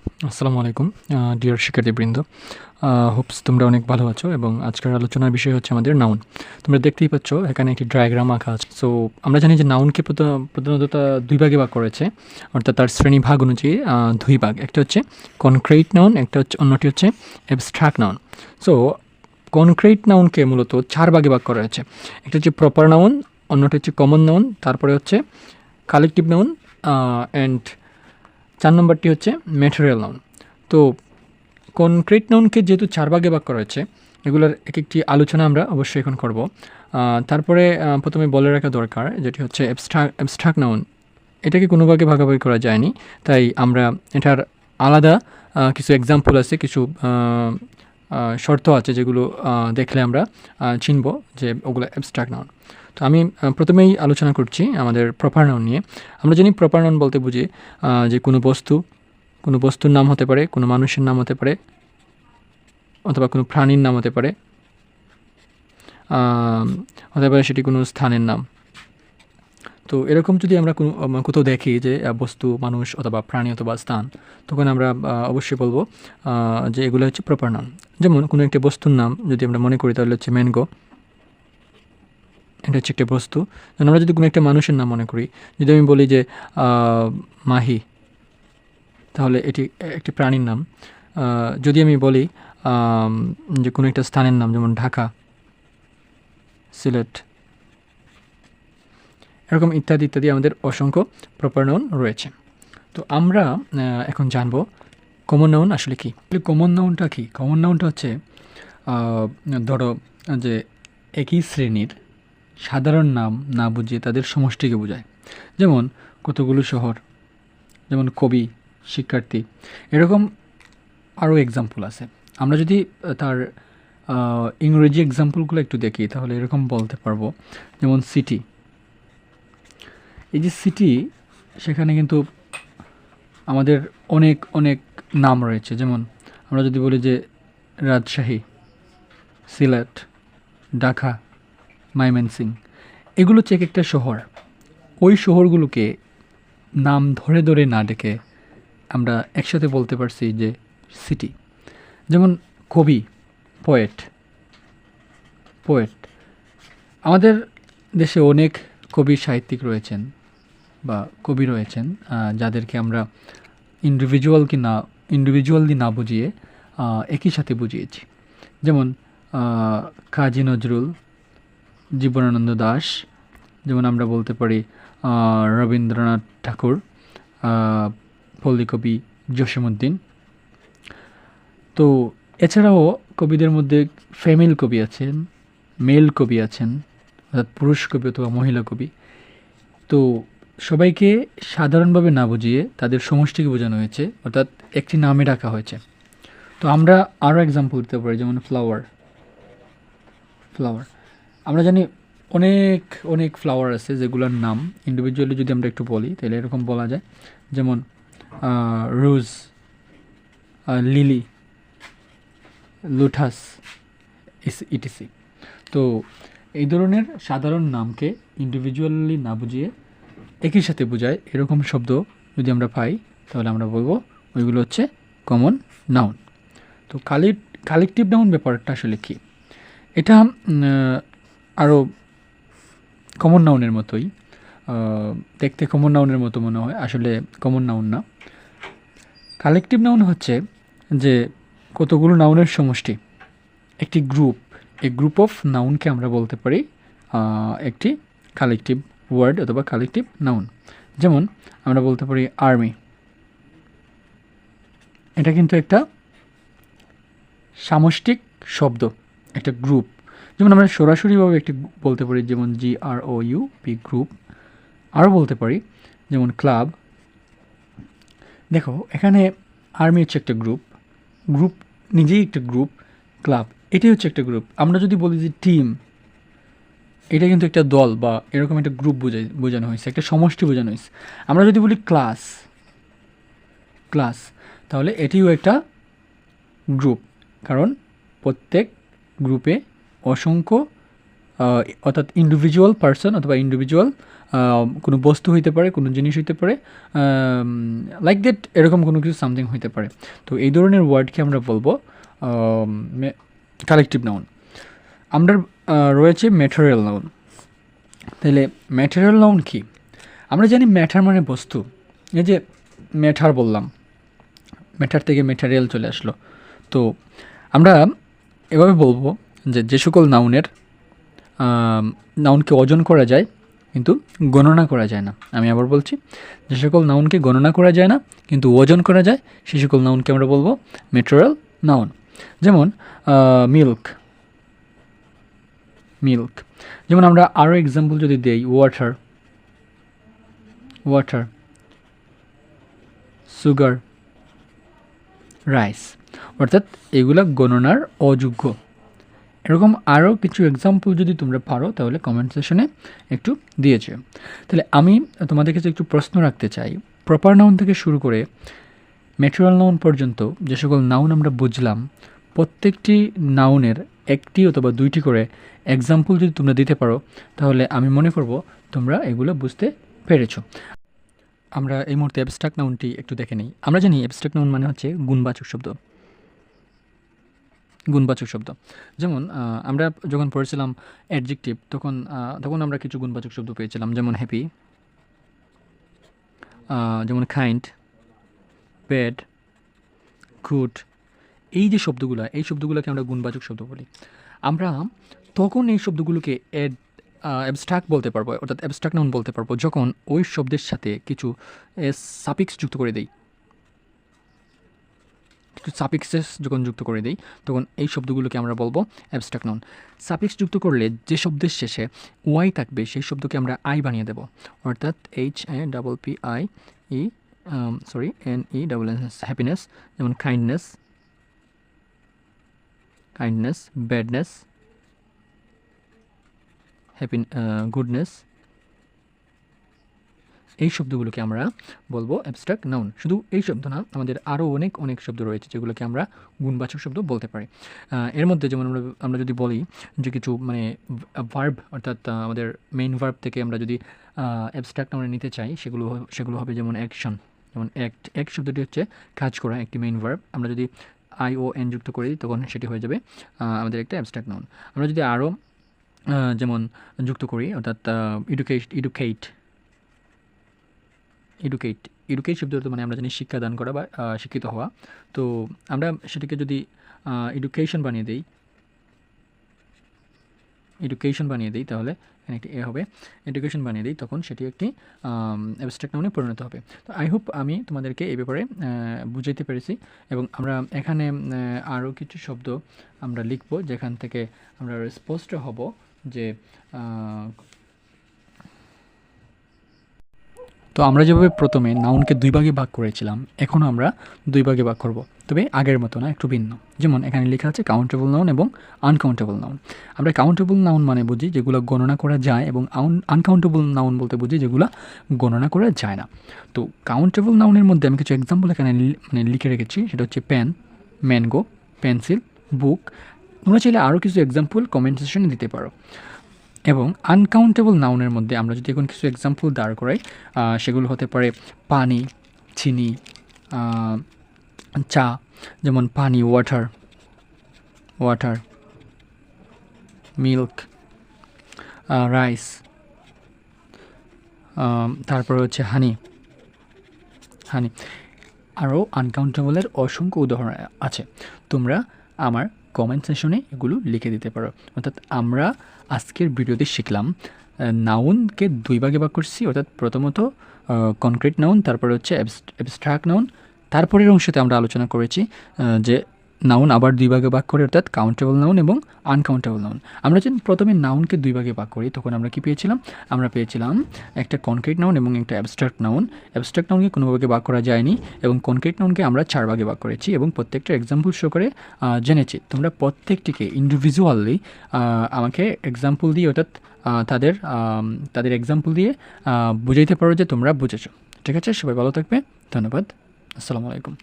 আসসালামু আলাইকুম ডিয়ার শিক্ষার্থীবৃন্দ। হোপস তোমরা অনেক ভালো আছো এবং আজকের আলোচনার বিষয় হচ্ছে আমাদের নাউন। তোমরা দেখতেই পাচ্ছ এখানে একটি ডায়াগ্রাম আঁকা আছে। সো আমরা জানি যে নাউনকে প্রধানত দুই ভাগে ভাগ করেছে, অর্থাৎ তার শ্রেণীভাগ অনুযায়ী দুই ভাগ। একটা হচ্ছে কনক্রিট নাউন, একটা হচ্ছে অন্যটি হচ্ছে অ্যাবস্ট্রাক্ট নাউন। সো কনক্রিট নাউনকে মূলত চার ভাগে ভাগ করা হয়েছে। একটা হচ্ছে প্রপার নাউন, অন্যটি হচ্ছে কমন নাউন, তারপরে হচ্ছে কালেকটিভ নাউন, অ্যান্ড ৪ নম্বরটি হচ্ছে ম্যাটেরিয়াল নাউন। তো কনক্রিট নাউনকে যেহেতু ৪ ভাগে ভাগ করা হয়েছে, এগুলোর একটি আলোচনা আমরা অবশ্যই এখন করব। তারপরে প্রথমে বলে রাখা দরকার যেটি হচ্ছে অ্যাবস্ট্রাক্ট নাউন। এটাকে কোনো ভাগে ভাগাভাগি করা যায়নি, তাই আমরা এটার আলাদা কিছু এক্সাম্পল আছে, কিছু শর্ত আছে যেগুলো দেখলে আমরা চিনব যে ওগুলো অ্যাবস্ট্রাক্ট নাউন। তো আমি প্রথমেই আলোচনা করছি আমাদের প্রপার নাউন নিয়ে। আমরা জানি প্রপার নাউন বলতে বুঝি যে কোনো বস্তুর নাম হতে পারে, কোনো মানুষের নাম হতে পারে, অথবা কোনো প্রাণীর নাম হতে পারে, হতে পারে সেটি কোনো স্থানের নাম। তো এরকম যদি আমরা কোথাও দেখি যে বস্তু, মানুষ অথবা প্রাণী অথবা স্থান, তখন আমরা অবশ্যই বলবো যে এগুলো হচ্ছে প্রপার নাউন। যেমন কোনো একটা বস্তুর নাম যদি আমরা মনে করি তাহলে হচ্ছে ম্যাঙ্গো, এটা হচ্ছে একটা বস্তু। আমরা যদি কোনো একটা মানুষের নাম মনে করি, যদি আমি বলি যে মাহি, তাহলে এটি একটি প্রাণীর নাম। যদি আমি বলি যে কোনো একটা স্থানের নাম, যেমন ঢাকা, সিলেট, এরকম ইত্যাদি ইত্যাদি আমাদের অসংখ্য প্রপার নাউন রয়েছে। তো আমরা এখন জানব কমন নাউন আসলে কী। কমন নাউনটা কী? কমন নাউনটা হচ্ছে ধরো যে একই শ্রেণীর সাধারণ নাম না বুঝিয়ে তাদের সমষ্টিকে বোঝায়। যেমন কতগুলো শহর, যেমন কবি, শিক্ষার্থী, এরকম আরও এক্সাম্পল আছে। আমরা যদি তার ইংরেজি এক্সাম্পলগুলো একটু দেখি তাহলে এরকম বলতে পারবো, যেমন সিটি। এই যে সিটি, সেখানে কিন্তু আমাদের অনেক অনেক নাম রয়েছে। যেমন আমরা যদি বলি যে রাজশাহী, সিলেট, ঢাকা, ময়মনসিংহ, এগুলো হচ্ছে এক একটা শহর। ওই শহরগুলোকে নাম ধরে ধরে না ডেকে আমরা একসাথে বলতে পারছি যে সিটি। যেমন কবি, পোয়েট। আমাদের দেশে অনেক কবি সাহিত্যিক রয়েছেন বা কবি রয়েছেন যাদেরকে আমরা ইন্ডিভিজুয়ালি না বুঝিয়ে একই সাথে বুঝিয়েছি। যেমন কাজী নজরুল, জীবনানন্দ দাশ, যেমন আমরা বলতে পারি রবীন্দ্রনাথ ঠাকুর, পল্লী কবি জসীমউদ্দিন। তো এছাড়াও কবিদের মধ্যে ফিমেল কবি আছেন, মেল কবি আছেন, অর্থাৎ পুরুষ কবি অথবা মহিলা কবি। তো সবাইকে সাধারণভাবে না বুঝিয়ে তাদের সমষ্টিকে বোঝানো হয়েছে, অর্থাৎ একটি নামে ডাকা হয়েছে। তো আমরা আরও এক্সাম্পল দিতে পারি, যেমন ফ্লাওয়ার। আমরা জানি অনেক অনেক ফ্লাওয়ার আছে যেগুলোর নাম ইন্ডিভিজুয়ালি যদি আমরা একটু বলি তাহলে এরকম বলা যায়, যেমন রোজ, লিলি, লোটাস, ইটিসি। তো এই ধরনের সাধারণ নামকে ইন্ডিভিজুয়ালি না বুঝিয়ে একই সাথে বোঝায় এরকম শব্দ যদি আমরা পাই তাহলে আমরা বলবো ওইগুলো হচ্ছে কমন নাউন। তো কালেকটিভ নাউন ব্যাপারটা আসলে কী? এটা আরও কমন নাউনের মতোই, দেখতে কমন নাউনের মতো মনে হয়, আসলে কমন নাউন না। কালেকটিভ নাউন হচ্ছে যে কতগুলো নাউনের সমষ্টি, একটি গ্রুপ। এই গ্রুপ অফ নাউনকে আমরা বলতে পারি একটি কালেকটিভ ওয়ার্ড অথবা কালেকটিভ নাউন। যেমন আমরা বলতে পারি আর্মি, এটা কিন্তু একটা সামষ্টিক শব্দ, একটা গ্রুপ। যেমন আমরা সরাসরিভাবে একটি বলতে পারি, যেমন GROUP, গ্রুপ। আরও বলতে পারি যেমন ক্লাব। দেখো এখানে আর্মি হচ্ছে একটা গ্রুপ নিজেই একটা গ্রুপ। ক্লাব এটাই হচ্ছে একটা গ্রুপ। আমরা যদি বলি যে টিম, এটা কিন্তু একটা দল বা এরকম একটা গ্রুপ বোঝানো হয়েছে, একটা সমষ্টি বোঝানো হয়েছে। আমরা যদি বলি ক্লাস, তাহলে এটিও একটা গ্রুপ, কারণ প্রত্যেক গ্রুপে অসংখ্য অর্থাৎ ইন্ডিভিজুয়াল পার্সন অথবা ইন্ডিভিজুয়াল কোনো বস্তু হইতে পারে, কোনো জিনিস হইতে পারে, লাইক দ্যাট, এরকম কোনো কিছু সামথিং হইতে পারে। তো এই ধরনের ওয়ার্ডকে আমরা বলবো কালেকটিভ নাউন। আমরা রয়েছে ম্যাটেরিয়াল নাউন। তাহলে ম্যাটেরিয়াল নাউন কি? আমরা জানি ম্যাটার মানে বস্তু। এই যে ম্যাটার বললাম, ম্যাটার থেকে ম্যাটেরিয়াল চলে আসলো। তো আমরা এভাবে বলবো যে সকল নাউনকে ওজন করা যায় কিন্তু গণনা করা যায় না। আমি আবার বলছি, যে সকল নাউনকে গণনা করা যায় না কিন্তু ওজন করা যায়, সে সকল নাউনকে আমরা বলবো ম্যাটেরিয়াল নাউন। যেমন মিল্ক, যেমন আমরা আরও এক্সাম্পল যদি দেই, ওয়াটার, সুগার, রাইস, অর্থাৎ এগুলা গণনার অযোগ্য। এরকম আরও কিছু এক্সাম্পল যদি তোমরা পারো তাহলে কমেন্ট সেকশনে একটু দিয়েছে। তাহলে আমি তোমাদের কাছে একটু প্রশ্ন রাখতে চাই, প্রপার নাউন থেকে শুরু করে ম্যাটেরিয়াল নাউন পর্যন্ত যে সকল নাউন আমরা বুঝলাম, প্রত্যেকটি নাউনের একটি অথবা দুইটি করে এক্সাম্পল যদি তোমরা দিতে পারো তাহলে আমি মনে করব তোমরা এগুলো বুঝতে পেরেছো। আমরা এই মুহূর্তে অ্যাবস্ট্রাক্ট নাউনটি একটু দেখে নিই। আমরা জানি অ্যাবস্ট্রাক্ট নাউন মানে হচ্ছে গুণবাচক শব্দ। যেমন আমরা যখন পড়েছিলাম অ্যাডজেক্টিভ তখন আমরা কিছু গুণবাচক শব্দ পেয়েছিলাম, যেমন হ্যাপি, যেমন কাইন্ড, ব্যাড, গুড। এই যে এই শব্দগুলোকে আমরা গুণবাচক শব্দ বলি। আমরা তখন এই শব্দগুলোকে অ্যাবস্ট্রাক্ট বলতে পারবো, অর্থাৎ অ্যাবস্ট্রাক্ট নাউন বলতে পারবো যখন ওই শব্দের সাথে কিছু সাফিক্স যুক্ত করে দেই। সাফিক্সেস যখন যুক্ত করে দিই তখন এই শব্দগুলোকে আমরা বলবো অ্যাবস্ট্রাক্ট নাউন। সাফিক্স যুক্ত করলে যে শব্দের শেষে ওয়াই থাকবে সেই শব্দকে আমরা আই বানিয়ে দেব, অর্থাৎ HAPPIE, হ্যাপিনেস, যেমন কাইন্ডনেস, ব্যাডনেস, গুডনেস। এই শব্দগুলোকে আমরা বলবো অ্যাবস্ট্রাক্ট নাউন। শুধু এই শব্দ না, আমাদের আরও অনেক শব্দ রয়েছে যেগুলোকে আমরা গুণবাচক শব্দ বলতে পারি। এর মধ্যে যেমন আমরা যদি বলি যে কিছু মানে ভার্ব, অর্থাৎ আমাদের মেইন ভার্ব থেকে আমরা যদি অ্যাবস্ট্রাক্ট নাউনে নিতে চাই সেগুলো হবে যেমন অ্যাকশন, যেমন অ্যাক্ট শব্দটি হচ্ছে কাজ করা, একটি মেইন ভার্ব। আমরা যদি ION যুক্ত করি তখন সেটি হয়ে যাবে আমাদের একটা অ্যাবস্ট্রাক্ট নাউন। আমরা যদি আরও যেমন যুক্ত করি, অর্থাৎ এডুকেট শব্দের মানে আমরা জানি শিক্ষাদান করা বা শিক্ষিত হওয়া। তো আমরা সেটাকে যদি এডুকেশন বানিয়ে দিই তাহলে একটি হবে, এডুকেশন বানিয়ে দিই তখন সেটি একটি অ্যাবস্ট্রাক্ট নাউনে পরিণত হবে। তো আই হোপ আমি তোমাদেরকে এই ব্যাপারে বুঝাইতে পেরেছি। এবং আমরা এখানে আরও কিছু শব্দ আমরা লিখব যেখান থেকে আমরা স্পষ্ট হব যে তো আমরা যেভাবে প্রথমে নাউনকে দুই ভাগে ভাগ করেছিলাম, এখনও আমরা দুই ভাগে ভাগ করব, তবে আগের মতো না, একটু ভিন্ন। যেমন এখানে লেখা আছে কাউন্টেবল নাউন এবং আনকাউন্টেবল নাউন। আমরা কাউন্টেবল নাউন মানে বুঝি যেগুলো গণনা করা যায়, এবং আনকাউন্টেবল নাউন বলতে বুঝি যেগুলো গণনা করা যায় না। তো কাউন্টেবল নাউনের মধ্যে আমি কিছু এক্সাম্পল এখানে লিখে রেখেছি, সেটা হচ্ছে পেন, ম্যাঙ্গো, পেন্সিল, বুক। তোমরা চাইলে আরও কিছু এক্সাম্পল কমেন্ট সেকশনে দিতে পারো। এবং আনকাউন্টেবল নাউনের মধ্যে আমরা যদি এখন কিছু এক্সাম্পল দাঁড় করাই, সেগুলো হতে পারে পানি, চিনি, চা, যেমন পানি ওয়াটার, মিল্ক, রাইস, তারপর হচ্ছে হানি। আরও আনকাউন্টেবলের অসংখ্য উদাহরণ আছে, তোমরা আমার কমেন্ট সেকশনে এগুলো লিখে দিতে পারো। অর্থাৎ আমরা আজকের ভিডিওতে শিখলাম নাউনকে দুই ভাগে ভাগ করছি, অর্থাৎ প্রথমত কনক্রিট নাউন, তারপরে হচ্ছে অ্যাবস্ট্রাক্ট নাউন। তারপরের অংশতে আমরা আলোচনা করেছি যে নাউন আবার দুই ভাগে ভাগ করে, অর্থাৎ কাউন্টেবল নাউন এবং আনকাউন্টেবল নাউন। আমরা যখন প্রথমে নাউনকে দুই ভাগে ভাগ করি তখন আমরা কি পেয়েছিলাম? আমরা পেয়েছিলাম একটা কনক্রিট নাউন এবং একটা অ্যাবস্ট্রাক্ট নাউন। অ্যাবস্ট্রাক্ট নাউনকে কোনো ভাগে ভাগ করা যায়নি, এবং কনক্রিট নাউনকে আমরা 4 ভাগে ভাগ করেছি এবং প্রত্যেকটা এক্সাম্পল শো করে জেনেছি। তোমরা প্রত্যেকটিকে ইন্ডিভিজুয়ালি আমাকে এক্সাম্পল দিয়ে, অর্থাৎ তাদের এক্সাম্পল দিয়ে বুঝাইতে পারো যে তোমরা বুঝেছো। ঠিক আছে, সবাই ভালো থাকবে, ধন্যবাদ, আসসালামু আলাইকুম।